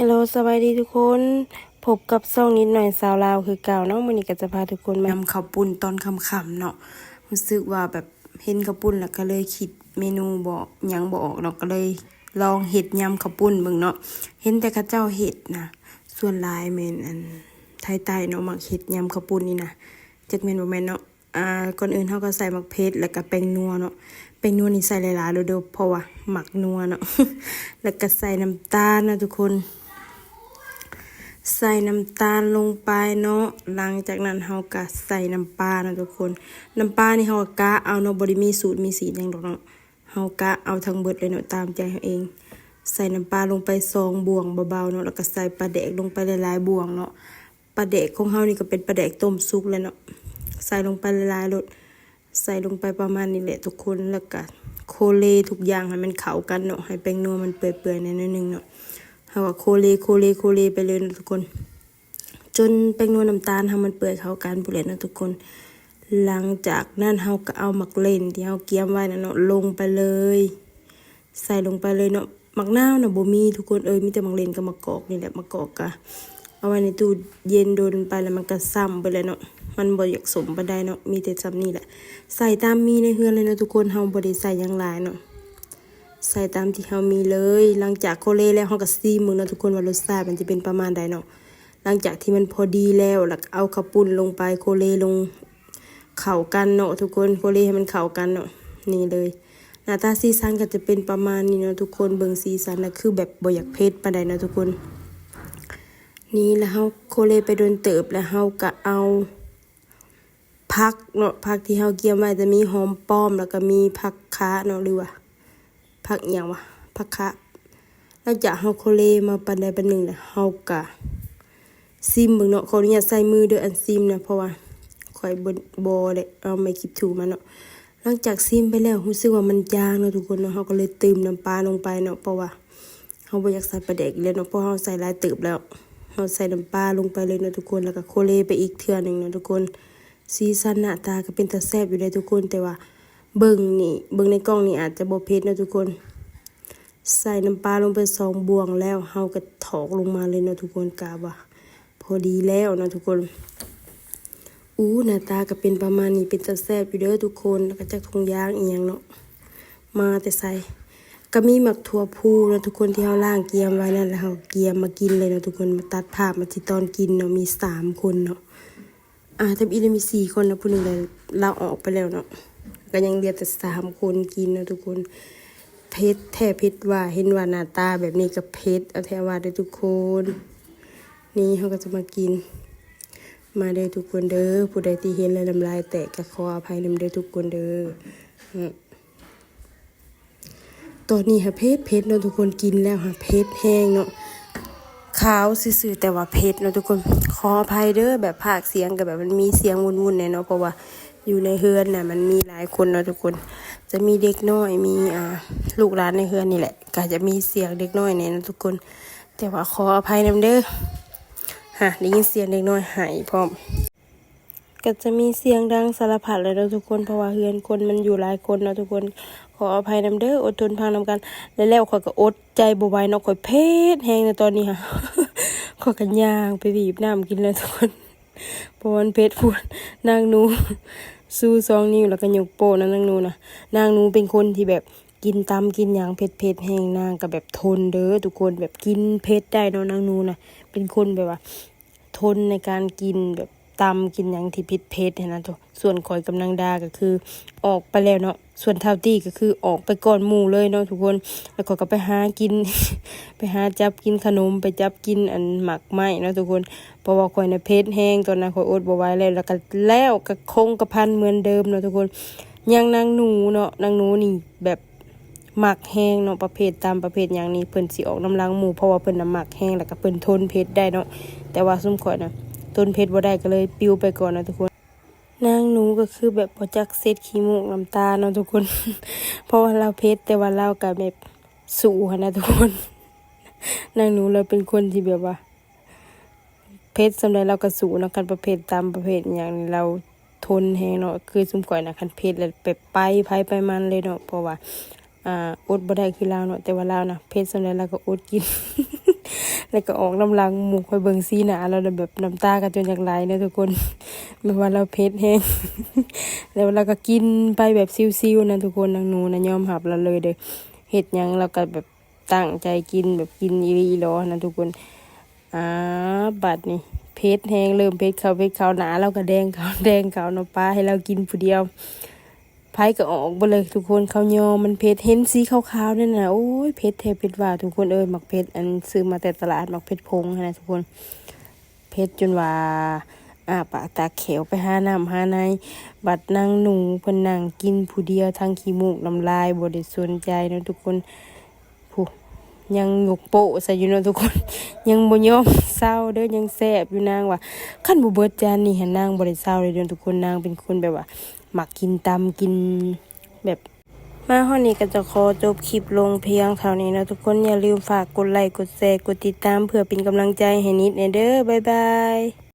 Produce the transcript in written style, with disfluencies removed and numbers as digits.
ฮัลโหลสวัสดีทุกคนพบกับช่องนิดหน่อยสาวลาวคือเก่าเนาะมื้อนี้ก็จะพาทุกคนมานำข้าวปุ้นตอนค่ำๆเนาะรู้สึกว่าแบบเห็นข้าวปุ้นแล้วก็เลยคิดเมนูบ่หยังบ่ออกเนาะก็เลยลองเฮ็ดยำข้าวปุ้นเบิ่งเนาะเห็นแต่เขาเจ้าเฮ็ดนะส่วนหลายแม่นไทยใต้เนาะมักเฮ็ดยำข้าวปุ้นนี่นะจักแม่นบ่แม่นเนาะก่อนอื่นเฮาก็ใส่มะเขือแล้วก็แป้งนัวเนาะแป้งนัวนี่ใส่หลายๆเด้อเพราะว่าหมักนัวเนาะ แล้วก็ใส่น้ำตาลนะทุกคนใส่น้ำตาลลงไปเนาะหลังจากนั้นเฮาก็ใส่น้ำปลานะทุกคนน้ำปลานี่เฮาก็กะเอาเนาะบ่ได้มีสูตรมีสีหยังดอกเนาะเฮากะเอาทั้งเบิดเลยเนาะตามใจเฮาเองใส่น้ำปลาลงไป2บ่วงเบาๆเนาะแล้วก็ใส่ปลาแดกลงไปหลายๆบ่วงเนาะปลาแดกของเฮานี่ก็เป็นปลาแดกต้มสุกแล้วเนาะใส่ลงไปหลายๆรสใส่ลงไปประมาณนี้แหละทุกคนแล้วก็โคเลทุกอย่างให้มันเข้ากันเนาะให้แป้งนัวมันเปื่อยๆนิดนึงเนาะเฮาก็โคเลไปเลยนะทุกคนจนแป้งนัวน้ำตาลเฮามันเปื่อยเข้ากันพุ่นแหละนะทุกคนหลังจากนั้นเฮาก็เอาหมักเล่นที่เฮาเตรียมไว้นะเนาะลงไปเลยใส่ลงไปเลยเนาะหมักนาวน่ะบ่มีทุกคนมีแต่หมักเล่นกับมะกอกนี่แหละมะกอกก็เอาไว้ในตู้เย็นโดนไปแล้วมันก็ซ้ำไปเลยเนาะมันบ่อยากสมปานใดเนาะมีแต่ซ้ำนี่แหละใส่ตามมีในเฮือนเลยนะทุกคนเฮาบ่ได้ใส่หยังหลายเนาะใส่ตามที่เฮามีเลยหลังจากโคเลแล้วเฮาก็ซีมึงนะทุกคนว่ารสชาติมันจะเป็นประมาณใดเนาะหลังจากที่มันพอดีแล้วก็เอาข้าวปุ้นลงไปโคเลลงเข้ากันเนาะทุกคนโคเลให้มันเข้ากันเนาะนี่เลยหน้าตาสีสันก็จะเป็นประมาณนี้เนาะทุกคนเบิ่งสีสันน่ะคือแบบบ่อยากเผ็ดปานใดเนาะทุกคนนี่แล้วเฮาโคเลไปโดนเติบแล้วเฮาก็เอาผักเนาะผักที่เฮาเกี่ยวไว้จะมีหอมป้อมแล้วก็มีผักคะเนาะหรือว่าผักอหย่างวะผักคะหลังจากเฮาโคเลมาปานใดปานหนึ่งแล้วเฮาก็ซิมเบิ่งเนาะขออนุญาตใส่มือเด้ออันซิมนะเพราะว่าข่อยบ่ได้เอาไม้คลิปถูมาเนาะหลังจากซิมไปแล้วรู้สึกว่ามันจางเนาะทุกคนเนาะเฮาก็เลยเติมน้ำปลาลงไปเนาะเพราะว่าเฮาบ่อยากใส่ปลาแดกอีกแล้วเนาะเพราะเฮาใส่หลายเติบแล้วเฮาใส่น้ำปลาลงไปเลยเนาะทุกคนแล้วก็โคเลไปอีกเทื่อนึงเนาะทุกคนสีสันหน้าตาก็เป็นตาแซ่บอยู่ได้ทุกคนแต่ว่าเบิ่งในกล้องนี่อาจจะบ่เผ็ดเนาะทุกคนใส่น้ำปลาลงไป2บ่วงแล้วเฮาก็ถอกลงมาเลยเนาะทุกคนกะว่าพอดีแล้วนะทุกคนหน้าตาก็เป็นประมาณนี้เป็นตาแซ่บอยู่เด้อทุกคนแล้วก็จากถุงยางอีหยังเนาะมาแต่ใส่ก็มีหมักถั่วพูนะทุกคนที่เฮาล้างเกรียมไว้นั่นแล้วเฮาเกรียมมากินเลยนะทุกคนมาตัดภาพมาที่ตอนกินเนาะมี3คนเนาะแต่อีมี4คนนะผู้หนึงเลยลาออกไปแล้วเนาะก็ยังเหลือแต่3คนกินนะทุกคนเผ็ดแท้เผ็ดว่าเห็นว่าหน้าตาแบบนี้ก็เผ็ดเอาแท้ว่าเด้อทุกคนนี่เฮาก็จะมากินมาเด้อทุกคนเด้อผู้ใดที่เห็นแล้วน้ำลายแตกก็ขออภัยนำเด้อทุกคนเด้อตอนนี้ค่ะเผ็ดเนาะทุกคนกินแล้วค่ะเผ็ดแห้งเนาะขาวซื่อๆแต่ว่าเผ็ดเนาะทุกคนขออภัยเด้อแบบพากย์เสียงก็แบบมันมีเสียงวุ่นๆแน่เนาะเพราะว่าอยู่ในเฮือนน่ะมันมีหลายคนเนาะทุกคนจะมีเด็กน้อยมีลูกหลานในเฮือนนี่แหละก็จะมีเสียงเด็กน้อยแน่เนาะทุกคนแต่ว่าขออภัยนำเด้อได้ยินเสียงเด็กน้อยหายพร้อมก็จะมีเสียงดังสารพัดเลยเนาะทุกคนเพราะว่าเฮือนคนมันอยู่หลายคนเนาะทุกคนขออภัยนำเด้ออดทนฟังนำกันแล้วข่อยก็อดใจบ่ไหวเนาะข่อยเผ็ดแฮงในตอนนี้ค่ะ ข่อยก็ย่างไปบีบน้ำกินเลยทุกคนเพราะมันเผ็ดพูดนางหนูสู้2นิ้วแล้วก็ยกโป้นะนางหนูนะนางหนูเป็นคนที่แบบกินตำกินหยังเผ็ดแฮงนางก็แบบทนเด้อทุกคนแบบกินเผ็ดได้เนาะนางหนูนะเป็นคนแบบว่าทนในการกินแบบตำกินหยังที่เผ็ดเห็นนะทุกส่วนข่อยกำลังดาก็คือออกไปแล้วเนาะส่วนเท่าตี้ก็คือออกไปก่อนหมู่เลยเนาะทุกคนแล้วข่อยก็ไปหากิน ไปหาจับกินขนมไปจับกินอันหมักไม้เนาะทุกคนเพราะว่าข่อยน่ะเผ็ดแห้งตอนนั้นข่อยอดบ่ไหวแล้วก็คงกระพันเหมือนเดิมเนาะทุกคนยังนางหนูเนาะนางหนูนี่แบบหมักแห้งเนาะประเภทตามประเภทอย่างนี้เพิ่นสิออกน้ำล้างหมู่เพราะว่าเพิ่นน่ะหมักแห้งแล้วก็เพิ่นทนเผ็ดได้เนาะแต่ว่าซุมข่อยน่ะทนเผ็ดบ่ได้ก็เลยปิวไปก่อนนะทุกคนนางหนูก็คือแบบบ่จักเซ็ดขี้มูกน้ำตาเนาะทุกคน เพราะว่าเราเผ็ดแต่ว่าเราก็แบบสู้หั้นนะทุกคน นางหนูเราเป็นคนที่แบบว่าเผ็ดสำหรับเราก็สู้เนาะคันประเภทตามประเภทอย่างนี้เราทนแฮงเนาะคือซุมข่อยน่ะคันเผ็ดแล้วไปไผไปมันเลยเนาะเพราะว่าอดบ่ได้คือลาวเนาะแต่ว่าลาวนะเผ็ดสำหรับเราก็อดกิน แล้วก็ออกน้ำลังหมู่คอยเบิ่งซีหน้าเราแบบน้ำตากันจนอยากไหลนะทุกคน แบบว่าเราเผ็ดแฮง แล้วเราก็กินไปแบบซิวๆนะทุกคนนางหนูนะยอมรับเราเลยเด้อเฮ็ดหยังเราก็แบบตั้งใจกินแบบกินอีหลีอีหลอนะทุกคนอ่าบัดนี้เผ็ดแฮงเริ่มเผ็ดเข้าหนาเราก็แดงเข้าแดงเข้าเนาะป้าให้เรากินผู้เดียวไผก็ออกบ่เลยทุกคนเขายอมันเผ็ดเห็นสีขาวๆนั่นน่ะโอ้ยเผ็ดแท้เผ็ดว่าทุกคนหมักเผ็ดอันซื้อมาแต่ตลาดหมักเผ็ดพงหั้นนะทุกคนเผ็ดจนว่าปากตาเขียวไปหาน้ำหาในบัดนางหนูเพิ่นนั่งกินผู้เดียวทั้งขี้มูกน้ำลายบ่ได้สนใจเนาะทุกคนผู้ยังหยกโปะใส่อยู่เนาะทุกคน ยังบ่ยอมเศร้าเด้อยังแซ่บอยู่นางว่าคันบ่เบิดจานนี่หันนางบ่ได้เศร้าเลยเด้อทุกคนนางเป็นคนแบบว่ามักกินตำกินแบบมาฮอดนี้ก็จะขอจบคลิปลงเพียงเท่านี้นะทุกคนอย่าลืมฝากกดไลค์กดแชร์กดติดตามเพื่อเป็นกำลังใจให้นิดเด้อบ๊ายบาย